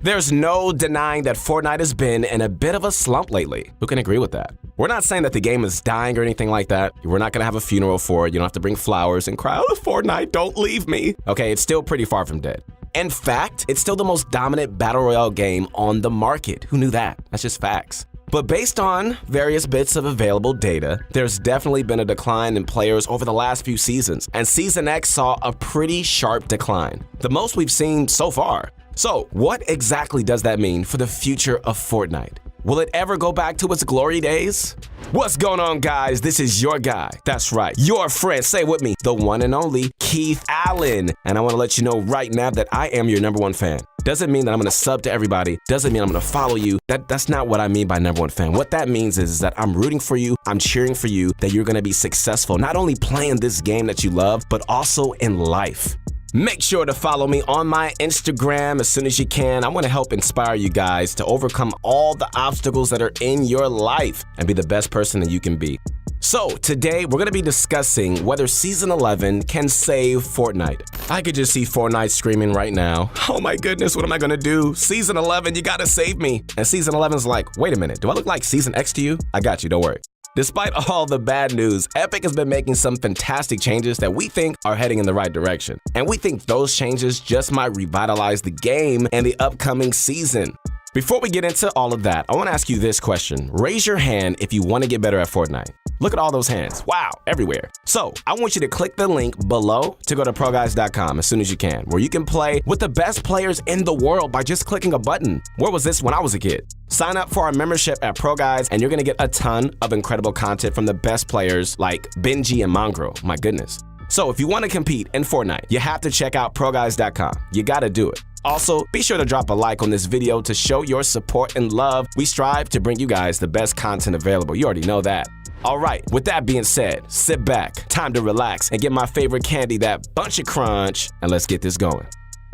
There's no denying that Fortnite has been in a bit of a slump lately. Who can agree with that? We're not saying that the game is dying or anything like that. We're not gonna have a funeral for it. You don't have to bring flowers and cry, "Oh, Fortnite, don't leave me." Okay, it's still pretty far from dead. In fact, it's still the most dominant battle royale game on the market. Who knew that? That's just facts. But based on various bits of available data, there's definitely been a decline in players over the last few seasons, and Season X saw a pretty sharp decline, the most we've seen so far. So, what exactly does that mean for the future of Fortnite? Will it ever go back to its glory days? What's going on, guys? This is your guy. That's right, your friend, say it with me, the one and only Keith Allen. And I want to let you know right now that I am your #1 fan. Doesn't mean that I'm going to sub to everybody. Doesn't mean I'm going to follow you. That's not what I mean by #1 fan. What that means is that I'm rooting for you. I'm cheering for you that you're going to be successful, not only playing this game that you love, but also in life. Make sure to follow me on my Instagram as soon as you can. I want to help inspire you guys to overcome all the obstacles that are in your life and be the best person that you can be. So today we're going to be discussing whether Season 11 can save Fortnite. I could just see Fortnite screaming right now, "Oh my goodness, what am I going to do? Season 11, you got to save me." And Season 11's like, "Wait a minute, do I look like Season X to you? I got you, don't worry." Despite all the bad news, Epic has been making some fantastic changes that we think are heading in the right direction. And we think those changes just might revitalize the game and the upcoming season. Before we get into all of that, I want to ask you this question. Raise your hand if you want to get better at Fortnite. Look at all those hands. Wow, everywhere. So I want you to click the link below to go to ProGuys.com as soon as you can, where you can play with the best players in the world by just clicking a button. Where was this when I was a kid? Sign up for our membership at ProGuys, and you're going to get a ton of incredible content from the best players like Benji and Mongrel. My goodness. So if you want to compete in Fortnite, you have to check out ProGuys.com. You got to do it. Also, be sure to drop a like on this video to show your support and love. We strive to bring you guys the best content available. You already know that. All right, with that being said, sit back, time to relax, and get my favorite candy, that Bunch of Crunch, and let's get this going.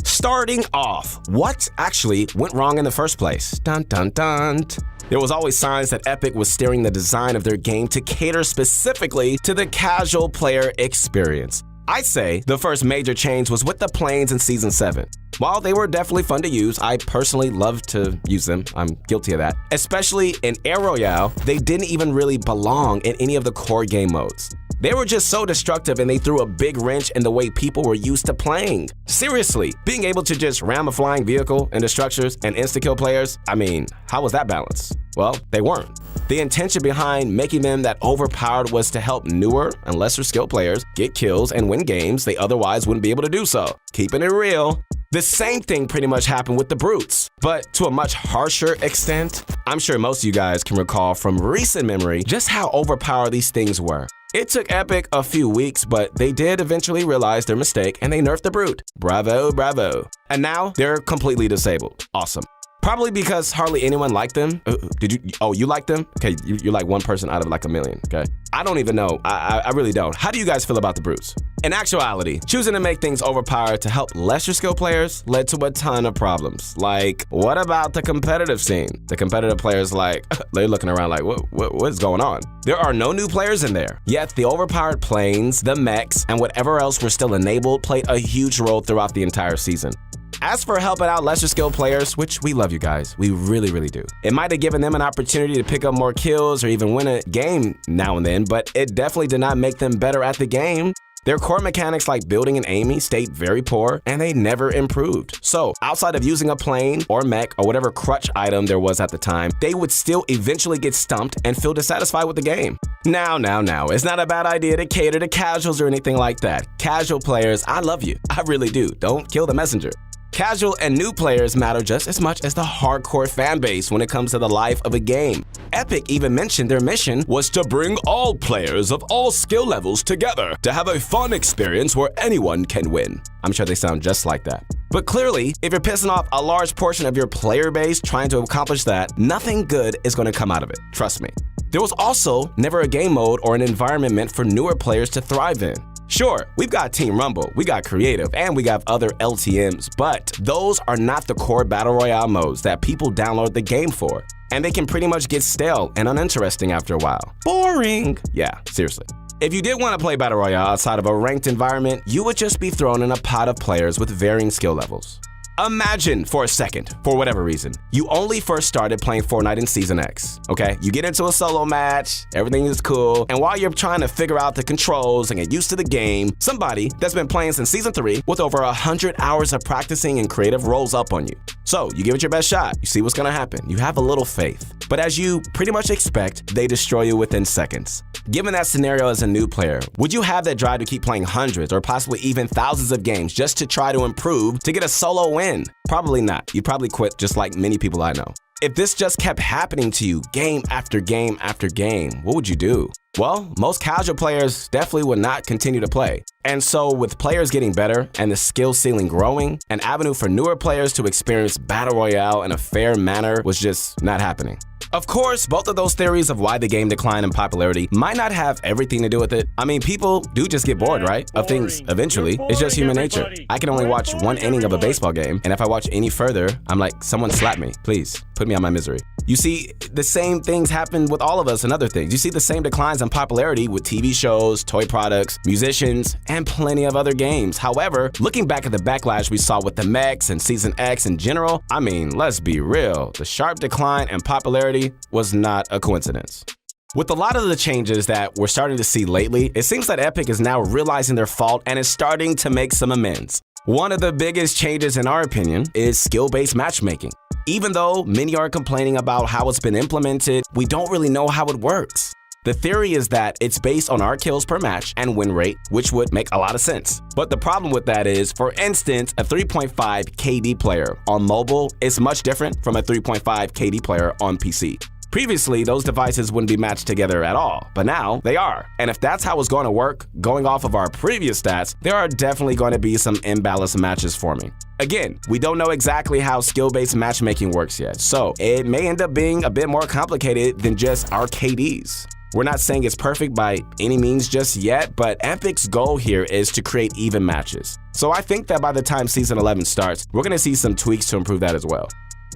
Starting off, what actually went wrong in the first place? Dun dun dun. There was always signs that Epic was steering the design of their game to cater specifically to the casual player experience. I'd say the first major change was with the planes in Season 7. While they were definitely fun to use, I personally love to use them. I'm guilty of that. Especially in Air Royale, they didn't even really belong in any of the core game modes. They were just so destructive, and they threw a big wrench in the way people were used to playing. Seriously, being able to just ram a flying vehicle into structures and insta-kill players, I mean, how was that balanced? Well, they weren't. The intention behind making them that overpowered was to help newer and lesser skilled players get kills and win games they otherwise wouldn't be able to do so. Keeping it real. The same thing pretty much happened with the brutes, but to a much harsher extent. I'm sure most of you guys can recall from recent memory just how overpowered these things were. It took Epic a few weeks, but they did eventually realize their mistake and they nerfed the brute. Bravo, bravo. And now they're completely disabled. Awesome. Probably because hardly anyone liked them. You like them? Okay, you're like one person out of like a million, okay? I don't even know. I really don't. How do you guys feel about the brutes? In actuality, choosing to make things overpowered to help lesser skill players led to a ton of problems. Like, what about the competitive scene? The competitive players they're looking around like, what's going on? There are no new players in there. Yet the overpowered planes, the mechs, and whatever else were still enabled played a huge role throughout the entire season. As for helping out lesser skilled players, which we love you guys, we really, really do. It might have given them an opportunity to pick up more kills or even win a game now and then, but it definitely did not make them better at the game. Their core mechanics like building and aiming stayed very poor, and they never improved. So, outside of using a plane or mech or whatever crutch item there was at the time, they would still eventually get stumped and feel dissatisfied with the game. Now, it's not a bad idea to cater to casuals or anything like that. Casual players, I love you. I really do. Don't kill the messenger. Casual and new players matter just as much as the hardcore fan base when it comes to the life of a game. Epic even mentioned their mission was to bring all players of all skill levels together to have a fun experience where anyone can win. I'm sure they sound just like that. But clearly, if you're pissing off a large portion of your player base trying to accomplish that, nothing good is going to come out of it. Trust me. There was also never a game mode or an environment meant for newer players to thrive in. Sure, we've got Team Rumble, we got Creative, and we got other LTMs, but those are not the core Battle Royale modes that people download the game for. And they can pretty much get stale and uninteresting after a while. Boring! Yeah, seriously. If you did want to play Battle Royale outside of a ranked environment, you would just be thrown in a pot of players with varying skill levels. Imagine for a second, for whatever reason, you only first started playing Fortnite in Season X, okay? You get into a solo match, everything is cool, and while you're trying to figure out the controls and get used to the game, somebody that's been playing since Season 3 with over 100 hours of practicing and creative rolls up on you. So, you give it your best shot, you see what's gonna happen, you have a little faith. But as you pretty much expect, they destroy you within seconds. Given that scenario as a new player, would you have that drive to keep playing hundreds or possibly even thousands of games just to try to improve to get a solo win? Probably not. You'd probably quit just like many people I know. If this just kept happening to you game after game after game, what would you do? Well, most casual players definitely would not continue to play. And so with players getting better and the skill ceiling growing, an avenue for newer players to experience Battle Royale in a fair manner was just not happening. Of course, both of those theories of why the game declined in popularity might not have everything to do with it. I mean, people do just get bored, right? Of things eventually. It's just human nature. I can only watch one inning of a baseball game, and if I watch any further, I'm like, someone slap me, please, put me out my misery. You see, the same things happen with all of us and other things. You see the same declines in popularity with TV shows, toy products, musicians, and plenty of other games. However, looking back at the backlash we saw with the mechs and Season X in general, I mean, let's be real. The sharp decline in popularity was not a coincidence. With a lot of the changes that we're starting to see lately, it seems that Epic is now realizing their fault and is starting to make some amends. One of the biggest changes, in our opinion, is skill-based matchmaking. Even though many are complaining about how it's been implemented, we don't really know how it works. The theory is that it's based on our kills per match and win rate, which would make a lot of sense. But the problem with that is, for instance, a 3.5 KD player on mobile is much different from a 3.5 KD player on PC. Previously, those devices wouldn't be matched together at all, but now they are. And if that's how it's going to work, going off of our previous stats, there are definitely going to be some imbalanced matches forming. Again, we don't know exactly how skill-based matchmaking works yet, so it may end up being a bit more complicated than just our KDs. We're not saying it's perfect by any means just yet, but Epic's goal here is to create even matches. So I think that by the time Season 11 starts, we're going to see some tweaks to improve that as well.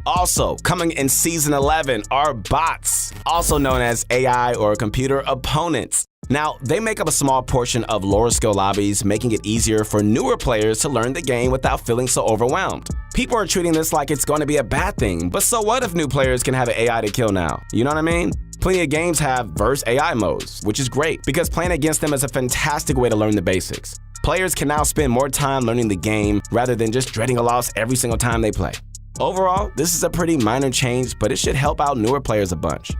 Also, coming in Season 11 are bots, also known as AI or computer opponents. Now, they make up a small portion of lower skill lobbies, making it easier for newer players to learn the game without feeling so overwhelmed. People are treating this like it's going to be a bad thing, but so what if new players can have an AI to kill now? You know what I mean? Plenty of games have verse AI modes, which is great because playing against them is a fantastic way to learn the basics. Players can now spend more time learning the game rather than just dreading a loss every single time they play. Overall, this is a pretty minor change, but it should help out newer players a bunch.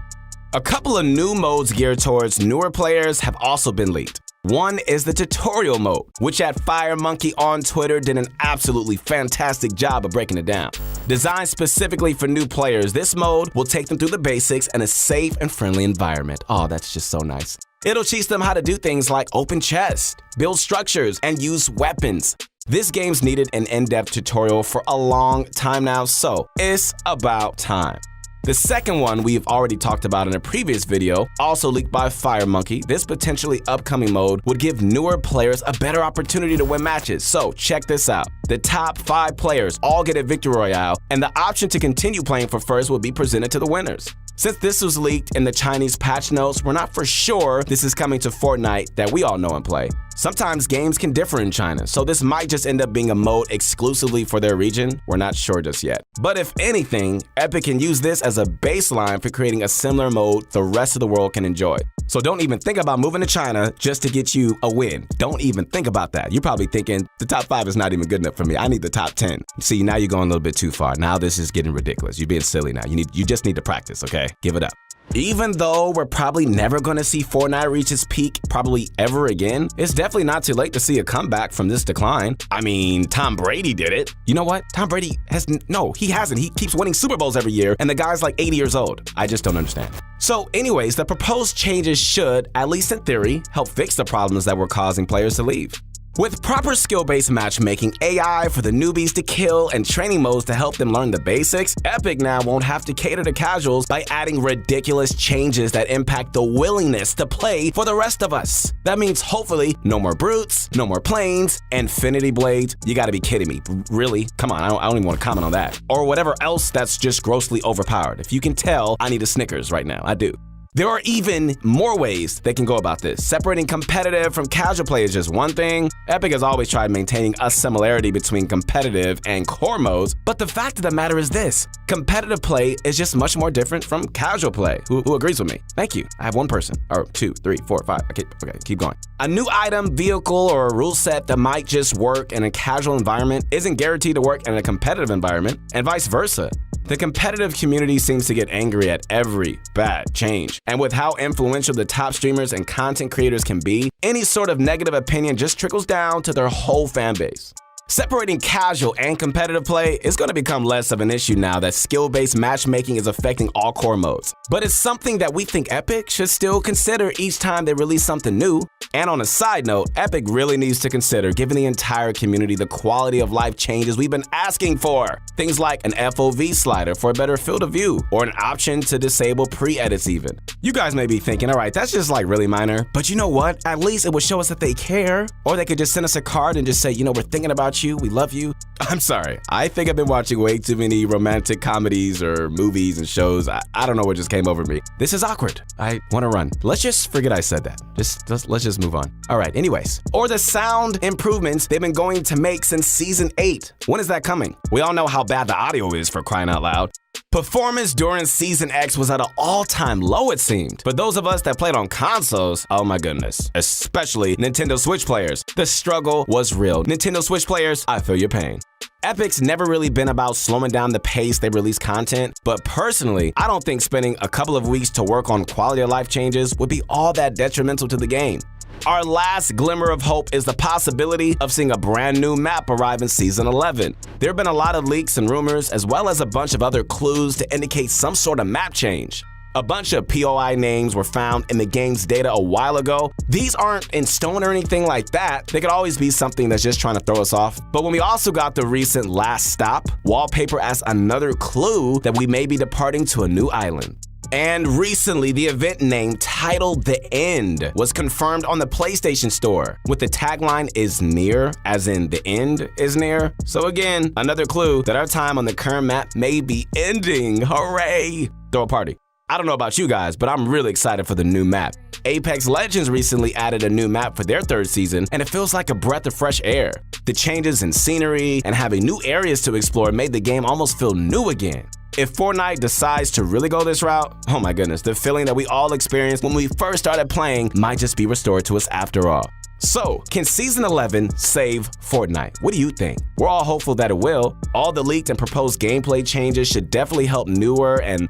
A couple of new modes geared towards newer players have also been leaked. One is the tutorial mode, which at FireMonkey on Twitter did an absolutely fantastic job of breaking it down. Designed specifically for new players, this mode will take them through the basics in a safe and friendly environment. Oh, that's just so nice. It'll teach them how to do things like open chests, build structures, and use weapons. This game's needed an in-depth tutorial for a long time now, so it's about time. The second one we've already talked about in a previous video, also leaked by FireMonkey, this potentially upcoming mode would give newer players a better opportunity to win matches. So check this out. The top 5 players all get a victory royale, and the option to continue playing for first will be presented to the winners. Since this was leaked in the Chinese patch notes, we're not for sure this is coming to Fortnite that we all know and play. Sometimes games can differ in China, so this might just end up being a mode exclusively for their region. We're not sure just yet. But if anything, Epic can use this as a baseline for creating a similar mode the rest of the world can enjoy. So don't even think about moving to China just to get you a win. Don't even think about that. You're probably thinking, the top 5 is not even good enough for me. I need the top 10. See, now you're going a little bit too far. Now this is getting ridiculous. You're being silly now. You just need to practice, okay? Give it up. Even though we're probably never going to see Fortnite reach its peak probably ever again, it's definitely not too late to see a comeback from this decline. I mean, Tom Brady did it. You know what? Tom Brady he hasn't. He keeps winning Super Bowls every year, and the guy's like 80 years old. I just don't understand. So anyways, the proposed changes should, at least in theory, help fix the problems that were causing players to leave. With proper skill-based matchmaking, AI for the newbies to kill, and training modes to help them learn the basics, Epic now won't have to cater to casuals by adding ridiculous changes that impact the willingness to play for the rest of us. That means hopefully no more brutes, no more planes, infinity blades. You gotta be kidding me. Really? Come on, I don't even want to comment on that. Or whatever else that's just grossly overpowered. If you can tell, I need a Snickers right now. I do. There are even more ways they can go about this. Separating competitive from casual play is just one thing. Epic has always tried maintaining a similarity between competitive and core modes, but the fact of the matter is this: competitive play is just much more different from casual play. Who agrees with me? Thank you. I have one person, or 2, 3, 4, 5. Okay, keep going. A new item, vehicle, or a rule set that might just work in a casual environment isn't guaranteed to work in a competitive environment, and vice versa. The competitive community seems to get angry at every bad change. And with how influential the top streamers and content creators can be, any sort of negative opinion just trickles down to their whole fan base. Separating casual and competitive play is going to become less of an issue now that skill-based matchmaking is affecting all core modes. But it's something that we think Epic should still consider each time they release something new. And on a side note, Epic really needs to consider giving the entire community the quality of life changes we've been asking for. Things like an FOV slider for a better field of view, or an option to disable pre-edits even. You guys may be thinking, all right, that's just like really minor, but you know what? At least it would show us that they care. Or they could just send us a card and just say, you know, we're thinking about you, we love you. I'm sorry, I think I've been watching way too many romantic comedies or movies and shows. I don't know what just came over me. This is awkward. I want to run. Let's just forget I said that. Let's just move on. All right, anyways. Or the sound improvements they've been going to make since Season 8. When is that coming? We all know how bad the audio is, for crying out loud. Performance during Season X was at an all-time low, it seemed. But those of us that played on consoles, oh my goodness, especially Nintendo Switch players, the struggle was real. Nintendo Switch players, I feel your pain. Epic's never really been about slowing down the pace they release content, but personally, I don't think spending a couple of weeks to work on quality of life changes would be all that detrimental to the game. Our last glimmer of hope is the possibility of seeing a brand new map arrive in Season 11. There have been a lot of leaks and rumors, as well as a bunch of other clues to indicate some sort of map change. A bunch of POI names were found in the game's data a while ago. These aren't in stone or anything like that. They could always be something that's just trying to throw us off. But when we also got the recent Last Stop wallpaper as another clue that we may be departing to a new island. And recently, the event name titled The End was confirmed on the PlayStation Store, with the tagline "is near," as in the end is near. So again, another clue that our time on the current map may be ending. Hooray! Throw a party. I don't know about you guys, but I'm really excited for the new map. Apex Legends recently added a new map for their 3rd season, and it feels like a breath of fresh air. The changes in scenery and having new areas to explore made the game almost feel new again. If Fortnite decides to really go this route, oh my goodness, the feeling that we all experienced when we first started playing might just be restored to us after all. So, can Season 11 save Fortnite? What do you think? We're all hopeful that it will. All the leaked and proposed gameplay changes should definitely help newer and,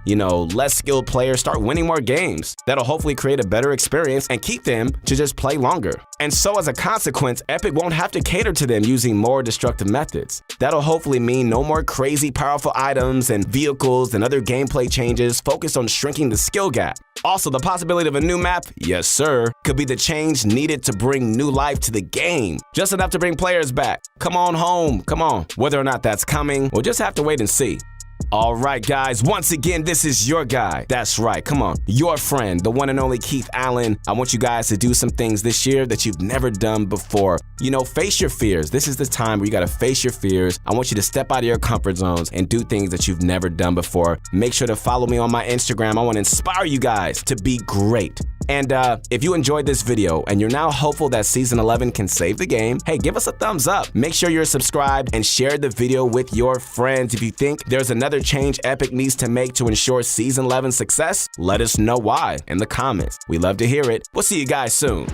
less skilled players start winning more games. That'll hopefully create a better experience and keep them to just play longer. And so as a consequence, Epic won't have to cater to them using more destructive methods. That'll hopefully mean no more crazy powerful items and vehicles and other gameplay changes focused on shrinking the skill gap. Also, the possibility of a new map, yes sir, could be the change needed to bring new life to the game. Just enough to bring players back. Come on home, come on. Whether or not that's coming, we'll just have to wait and see. All right, guys, once again, this is your guy. That's right, come on. Your friend, the one and only Keith Allen. I want you guys to do some things this year that you've never done before. Face your fears. This is the time where you gotta face your fears. I want you to step out of your comfort zones and do things that you've never done before. Make sure to follow me on my Instagram. I want to inspire you guys to be great. And if you enjoyed this video and you're now hopeful that Season 11 can save the game, hey, give us a thumbs up. Make sure you're subscribed and share the video with your friends. If you think there's another change Epic needs to make to ensure Season 11 success, let us know why in the comments. We love to hear it. We'll see you guys soon.